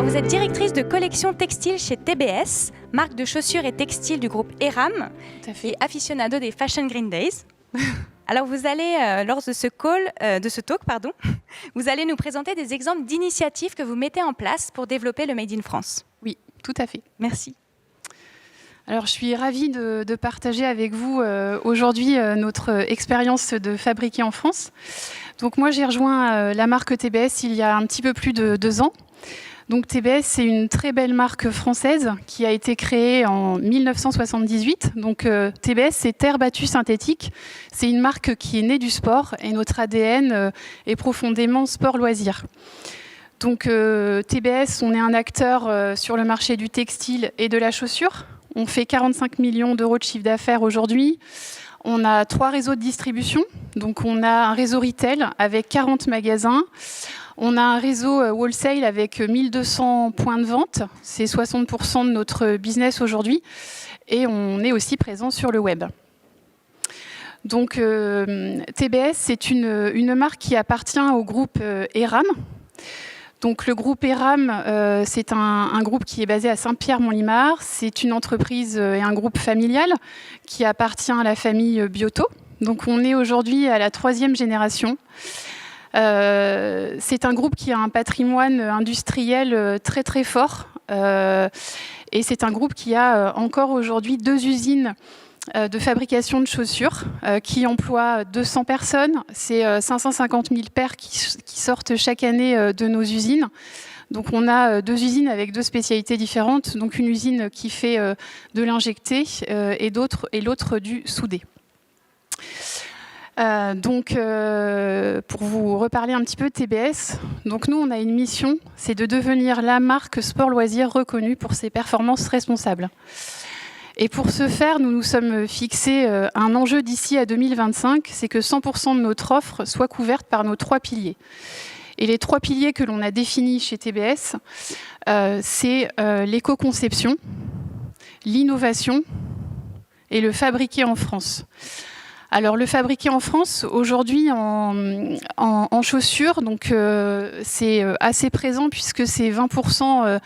Alors vous êtes directrice de collection textile chez TBS, marque de chaussures et textiles du groupe Eram, et aficionado des Fashion Green Days. Alors vous allez, lors de ce talk, vous allez nous présenter des exemples d'initiatives que vous mettez en place pour développer le Made in France. Oui, tout à fait. Merci. Alors, je suis ravie de partager avec vous aujourd'hui notre expérience de fabriquer en France. Donc, moi, j'ai rejoint la marque TBS il y a un petit peu plus de 2 ans. Donc, TBS, c'est une très belle marque française qui a été créée en 1978. Donc, TBS, c'est Terre battue synthétique. C'est une marque qui est née du sport et notre ADN est profondément sport-loisir. Donc, TBS, on est un acteur sur le marché du textile et de la chaussure. On fait 45 millions d'euros de chiffre d'affaires aujourd'hui. On a 3 réseaux de distribution. Donc, on a un réseau retail avec 40 magasins. On a un réseau wholesale avec 1200 points de vente. C'est 60% de notre business aujourd'hui. Et on est aussi présent sur le web. Donc, TBS, c'est une marque qui appartient au groupe Eram. Donc, le groupe Eram, c'est un groupe qui est basé à Saint-Pierre-Mont-Limard. C'est une entreprise et un groupe familial qui appartient à la famille Bioto. Donc, on est aujourd'hui à la 3e génération. C'est un groupe qui a un patrimoine industriel très, très fort. Et c'est un groupe qui a encore aujourd'hui 2 usines de fabrication de chaussures qui emploie 200 personnes. C'est 550 000 paires qui sortent chaque année de nos usines. Donc on a 2 usines avec 2 spécialités différentes. Donc une usine qui fait de l'injecté et l'autre du soudé. Pour vous reparler un petit peu de TBS, donc nous on a une mission, c'est de devenir la marque sport-loisir reconnue pour ses performances responsables. Et pour ce faire, nous nous sommes fixés un enjeu d'ici à 2025, c'est que 100% de notre offre soit couverte par nos 3 piliers. Et les 3 piliers que l'on a définis chez TBS, c'est l'éco-conception, l'innovation et le fabriquer en France. Alors le fabriquer en France, aujourd'hui en chaussures, donc c'est assez présent puisque c'est 20%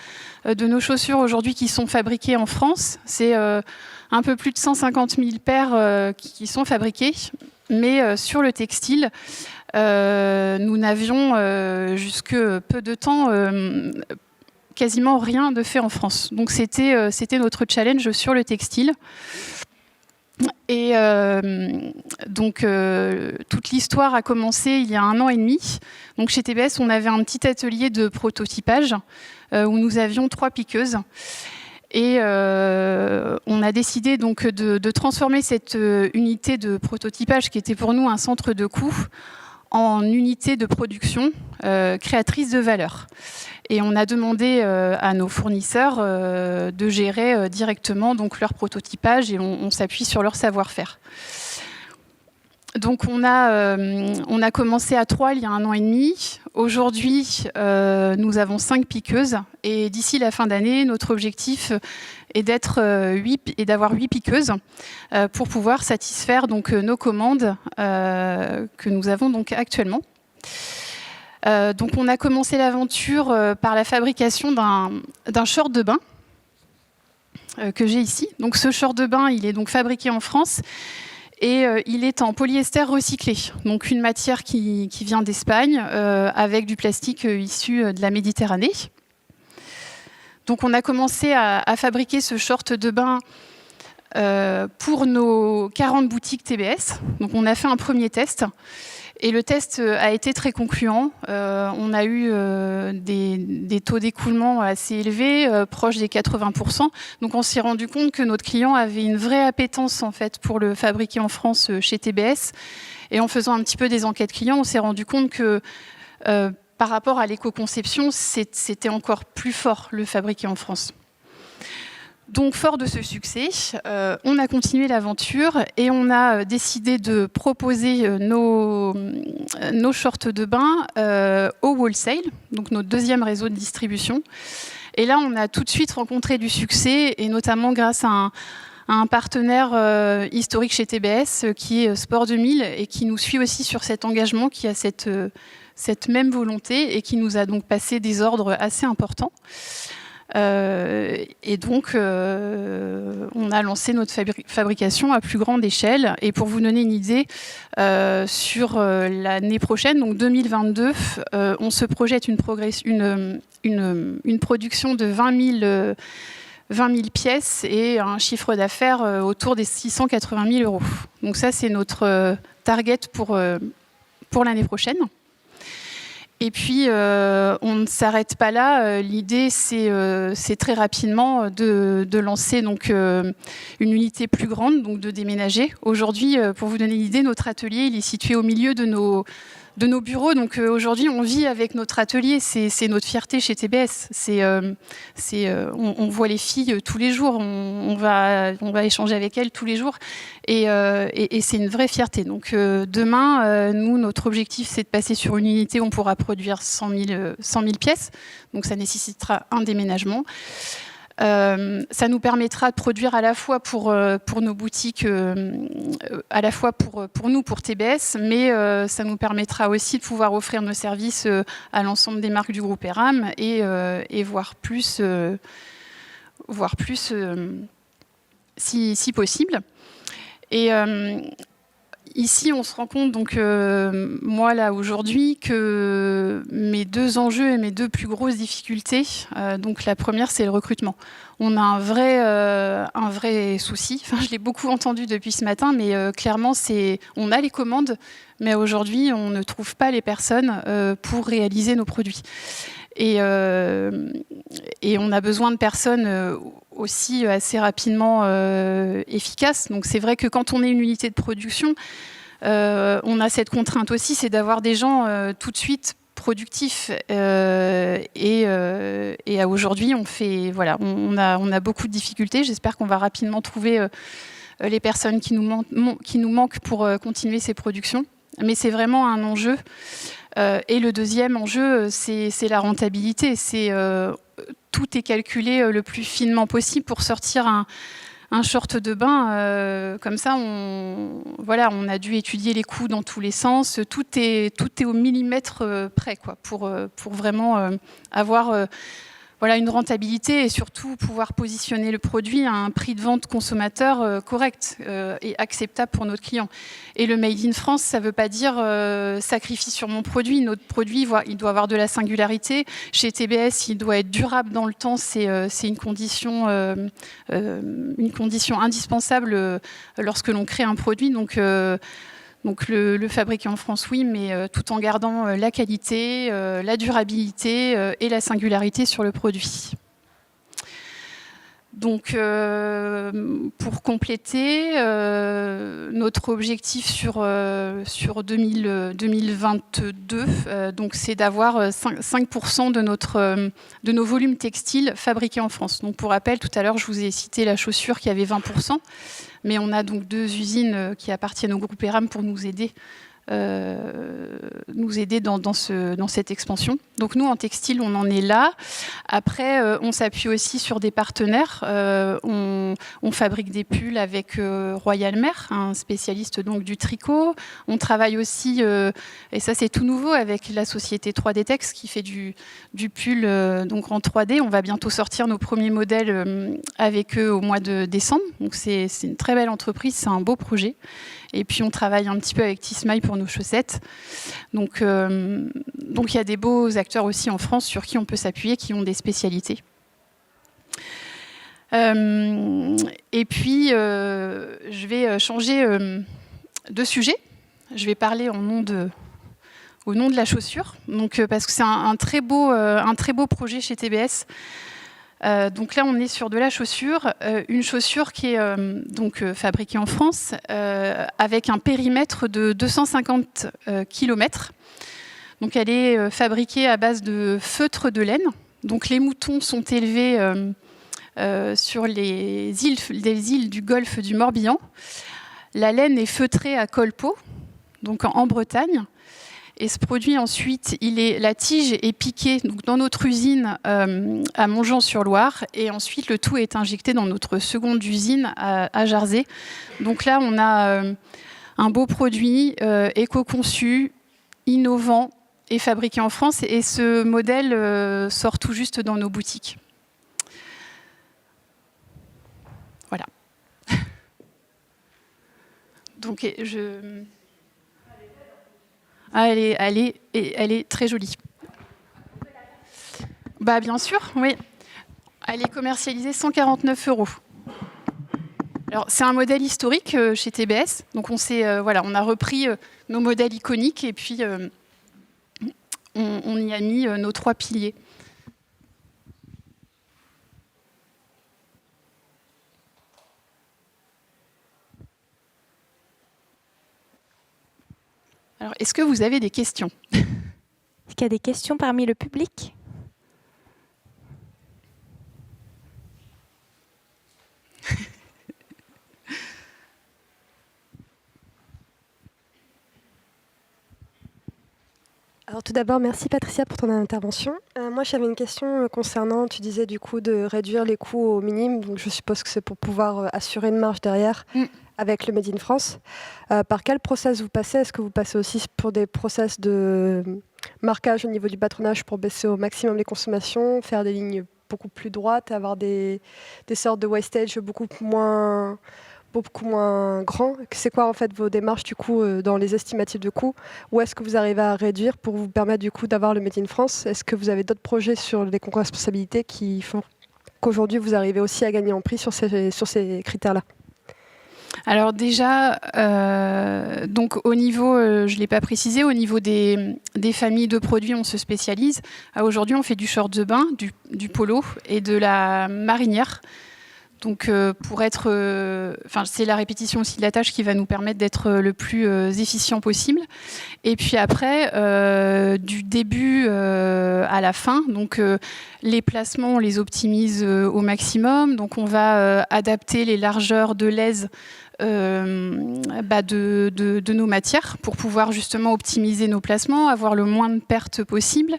de nos chaussures aujourd'hui qui sont fabriquées en France. C'est un peu plus de 150 000 paires qui sont fabriquées. Mais sur le textile, nous n'avions jusque peu de temps quasiment rien de fait en France. Donc c'était notre challenge sur le textile. Et toute l'histoire a commencé il y a 1 an et demi. Donc chez TBS, on avait un petit atelier de prototypage où nous avions 3 piqueuses. Et on a décidé donc de transformer cette unité de prototypage, qui était pour nous un centre de coût, en unité de production créatrice de valeur. Et on a demandé à nos fournisseurs de gérer directement donc, leur prototypage et on s'appuie sur leur savoir-faire. Donc on a commencé à 3 il y a 1 an et demi. Aujourd'hui, nous avons 5 piqueuses et d'ici la fin d'année, notre objectif est d'avoir 8 piqueuses pour pouvoir satisfaire donc, nos commandes que nous avons donc, actuellement. Donc on a commencé l'aventure par la fabrication d'un short de bain que j'ai ici. Donc ce short de bain, il est donc fabriqué en France et il est en polyester recyclé. Donc une matière qui vient d'Espagne avec du plastique issu de la Méditerranée. Donc on a commencé à fabriquer ce short de bain pour nos 40 boutiques TBS. Donc on a fait un premier test. Et le test a été très concluant. On a eu des taux d'écoulement assez élevés, proches des 80%. Donc on s'est rendu compte que notre client avait une vraie appétence en fait, pour le fabriquer en France chez TBS. Et en faisant un petit peu des enquêtes clients, on s'est rendu compte que par rapport à l'éco-conception, c'était encore plus fort le fabriquer en France. Donc, fort de ce succès, on a continué l'aventure et on a décidé de proposer nos shorts de bain au wholesale, donc notre 2e réseau de distribution. Et là, on a tout de suite rencontré du succès, et notamment grâce à un partenaire historique chez TBS, qui est Sport 2000, et qui nous suit aussi sur cet engagement, qui a cette cette même volonté et qui nous a donc passé des ordres assez importants. Et donc, on a lancé notre fabrication à plus grande échelle. Et pour vous donner une idée, sur l'année prochaine, donc 2022, on se projette une production de 20 000 pièces et un chiffre d'affaires autour des 680 000 euros. Donc ça, c'est notre target pour l'année prochaine. Et puis, on ne s'arrête pas là. L'idée, c'est très rapidement de lancer donc, une unité plus grande, donc de déménager. Aujourd'hui, pour vous donner une idée, notre atelier il est situé au milieu de nos bureaux. Donc aujourd'hui, on vit avec notre atelier. C'est notre fierté chez TBS. On voit les filles tous les jours. On va échanger avec elles tous les jours. Et c'est une vraie fierté. Donc demain, nous, notre objectif, c'est de passer sur une unité où on pourra produire 100 000 pièces. Donc ça nécessitera un déménagement. Ça nous permettra de produire à la fois pour nos boutiques, à la fois pour nous, pour TBS, mais ça nous permettra aussi de pouvoir offrir nos services à l'ensemble des marques du groupe ERAM et voir plus si possible. Et ici, on se rend compte, donc, moi, là, aujourd'hui, que mes deux enjeux et mes deux plus grosses difficultés, donc la première, c'est le recrutement. On a un vrai souci. Enfin, je l'ai beaucoup entendu depuis ce matin, mais clairement, on a les commandes, mais aujourd'hui, on ne trouve pas les personnes pour réaliser nos produits. Et on a besoin de personnes aussi assez rapidement efficaces. Donc c'est vrai que quand on est une unité de production, on a cette contrainte aussi, c'est d'avoir des gens tout de suite productifs. Et aujourd'hui, on a beaucoup de difficultés. J'espère qu'on va rapidement trouver les personnes qui nous manquent pour continuer ces productions. Mais c'est vraiment un enjeu. Et le deuxième enjeu, c'est la rentabilité. Tout est calculé le plus finement possible pour sortir un short de bain. Comme ça, on a dû étudier les coûts dans tous les sens. Tout est au millimètre près, quoi, pour vraiment avoir une rentabilité et surtout pouvoir positionner le produit à un prix de vente consommateur correct et acceptable pour notre client. Et le Made in France, ça ne veut pas dire sacrifice sur mon produit. Notre produit, il doit avoir de la singularité. Chez TBS, il doit être durable dans le temps. C'est une condition indispensable lorsque l'on crée un produit. Donc le fabriquer en France, oui, mais tout en gardant la qualité, la durabilité et la singularité sur le produit. Donc, pour compléter, notre objectif sur 2022, donc c'est d'avoir 5% de nos volumes textiles fabriqués en France. Donc, pour rappel, tout à l'heure, je vous ai cité la chaussure qui avait 20%, mais on a donc 2 usines qui appartiennent au groupe ERAM pour nous aider dans cette expansion. Donc nous, en textile, on en est là. Après, on s'appuie aussi sur des partenaires. On fabrique des pulls avec Royal Mer, un spécialiste donc, du tricot. On travaille aussi, et ça c'est tout nouveau, avec la société 3D Tex qui fait du pull donc en 3D. On va bientôt sortir nos premiers modèles avec eux au mois de décembre. Donc c'est une très belle entreprise, c'est un beau projet. Et puis on travaille un petit peu avec Tismaï pour nos chaussettes. Donc il y a des beaux acteurs aussi en France sur qui on peut s'appuyer, qui ont des spécialités. Et puis je vais changer de sujet. Je vais parler au nom de la chaussure. Donc parce que c'est un très beau projet chez TBS. Donc là, on est sur de la chaussure, une chaussure qui est fabriquée en France avec un périmètre de 250 km. Donc elle est fabriquée à base de feutre de laine. Donc les moutons sont élevés sur des îles du golfe du Morbihan. La laine est feutrée à Colpeau, donc en Bretagne. Et ce produit, ensuite, la tige est piquée donc, dans notre usine à Montjean-sur-Loire. Et ensuite, le tout est injecté dans notre seconde usine à Jarzé. Donc là, on a un beau produit éco-conçu, innovant, est fabriqué en France et ce modèle sort tout juste dans nos boutiques. Voilà. Donc elle est très jolie. Bah, bien sûr, oui. Elle est commercialisée 149 €. Alors, c'est un modèle historique chez TBS. Donc, on a repris nos modèles iconiques et puis on y a mis nos 3 piliers. Alors, est-ce que vous avez des questions ? Est-ce qu'il y a des questions parmi le public ? Alors tout d'abord, merci Patricia pour ton intervention. Moi, j'avais une question concernant, tu disais du coup de réduire les coûts au minimum, donc je suppose que c'est pour pouvoir assurer une marge derrière avec le Made in France. Par quel process vous passez ? Est-ce que vous passez aussi pour des process de marquage au niveau du patronage pour baisser au maximum les consommations, faire des lignes beaucoup plus droites, avoir des sortes de wastage beaucoup moins grand. C'est quoi en fait vos démarches du coup dans les estimatifs de coûts? Ou est-ce que vous arrivez à réduire pour vous permettre du coup d'avoir le Made in France? Est-ce que vous avez d'autres projets sur les concours responsabilités qui font qu'aujourd'hui vous arrivez aussi à gagner en prix sur ces critères-là? Alors déjà, donc au niveau, je ne l'ai pas précisé, au niveau des familles de produits, on se spécialise. Aujourd'hui, on fait du short de bain, du polo et de la marinière. Donc, c'est la répétition aussi de la tâche qui va nous permettre d'être le plus efficient possible. Et puis après, du début à la fin, donc les placements, on les optimise au maximum. Donc, on va adapter les largeurs de l'aise de nos matières pour pouvoir justement optimiser nos placements, avoir le moins de pertes possible.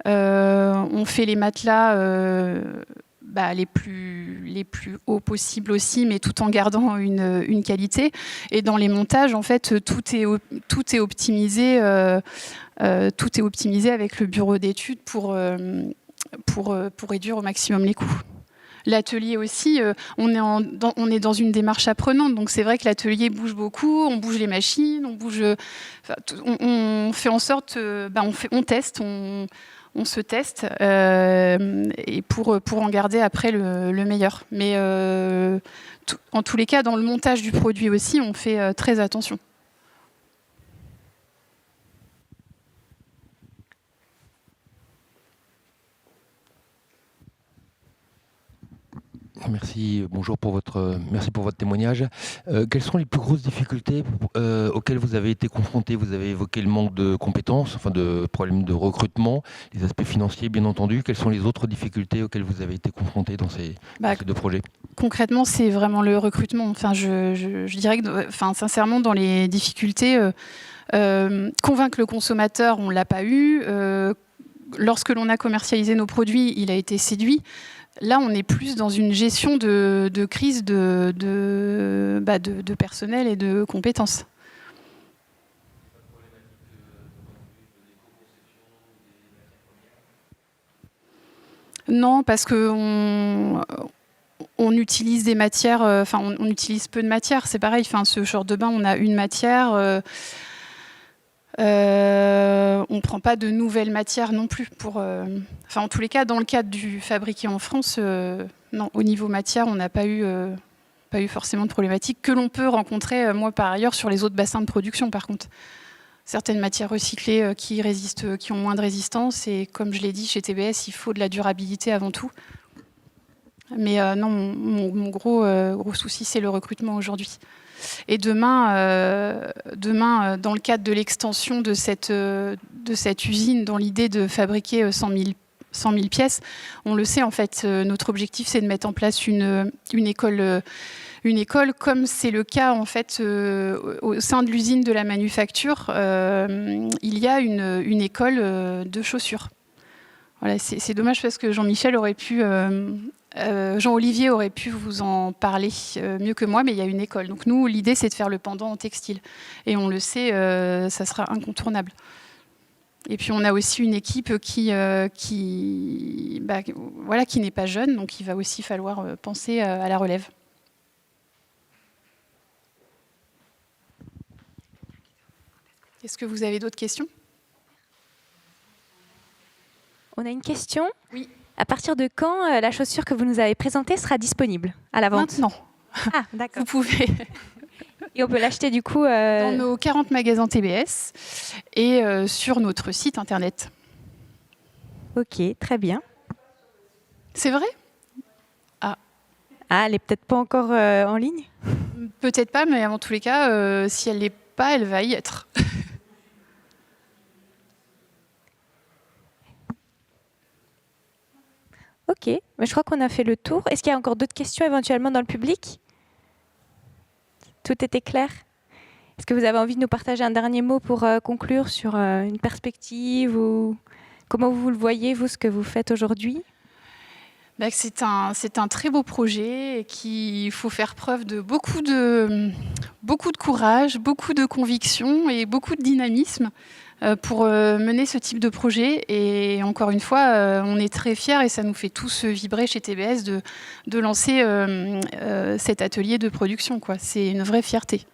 On fait les matelas les plus hauts possibles aussi, mais tout en gardant une qualité. Et dans les montages, en fait, tout est optimisé. Tout est optimisé avec le bureau d'études pour réduire au maximum les coûts. L'atelier aussi, on est dans une démarche apprenante, donc c'est vrai que l'atelier bouge beaucoup, on bouge les machines, on fait en sorte, on teste, on se teste et pour en garder après le meilleur. Mais en tous les cas, dans le montage du produit aussi, on fait très attention. Merci, bonjour merci pour votre témoignage. Quelles sont les plus grosses difficultés auxquelles vous avez été confrontés? Vous avez évoqué le manque de compétences, de problèmes de recrutement, les aspects financiers bien entendu. Quelles sont les autres difficultés auxquelles vous avez été confrontés dans ces deux projets? Concrètement, c'est vraiment le recrutement. Je dirais que, sincèrement, dans les difficultés, convaincre le consommateur, on ne l'a pas eu. Lorsque l'on a commercialisé nos produits, il a été séduit. Là, on est plus dans une gestion de crise de personnel et de compétences. Non, parce qu'on utilise des matières, on utilise peu de matières. C'est pareil, ce short de bain, on a une matière. On ne prend pas de nouvelles matières non plus. En tous les cas, dans le cadre du fabriqué en France, non, au niveau matière, on n'a pas eu forcément de problématiques que l'on peut rencontrer, moi, par ailleurs, sur les autres bassins de production, par contre. Certaines matières recyclées qui ont moins de résistance. Et comme je l'ai dit, chez TBS, il faut de la durabilité avant tout. Mais non, mon gros souci, c'est le recrutement aujourd'hui. Et demain, dans le cadre de l'extension de cette usine, dans l'idée de fabriquer 100 000 pièces, on le sait en fait, notre objectif c'est de mettre en place une école, comme c'est le cas en fait au sein de l'usine de la manufacture, il y a une école de chaussures. Voilà, c'est dommage parce que Jean-Michel aurait pu... Jean-Olivier aurait pu vous en parler mieux que moi, mais il y a une école. Donc nous, l'idée, c'est de faire le pendant en textile. Et on le sait, ça sera incontournable. Et puis on a aussi une équipe qui n'est pas jeune, donc il va aussi falloir penser à la relève. Est-ce que vous avez d'autres questions? On a une question. Oui. À partir de quand la chaussure que vous nous avez présentée sera disponible à la vente? Maintenant. Ah, d'accord. Vous pouvez. Et on peut l'acheter du coup dans nos 40 magasins TBS et sur notre site internet. Ok, très bien. C'est vrai? Ah, elle n'est peut-être pas encore en ligne? Peut-être pas, mais en tous les cas, si elle ne l'est pas, elle va y être. Ok, mais je crois qu'on a fait le tour. Est-ce qu'il y a encore d'autres questions éventuellement dans le public? Tout était clair? Est-ce que vous avez envie de nous partager un dernier mot pour conclure sur une perspective ou comment vous le voyez, vous, ce que vous faites aujourd'hui? C'est un très beau projet et qu'il faut faire preuve de beaucoup de courage, beaucoup de conviction et beaucoup de dynamisme pour mener ce type de projet. Et encore une fois, on est très fiers et ça nous fait tous vibrer chez TBS de lancer cet atelier de production, quoi. C'est une vraie fierté.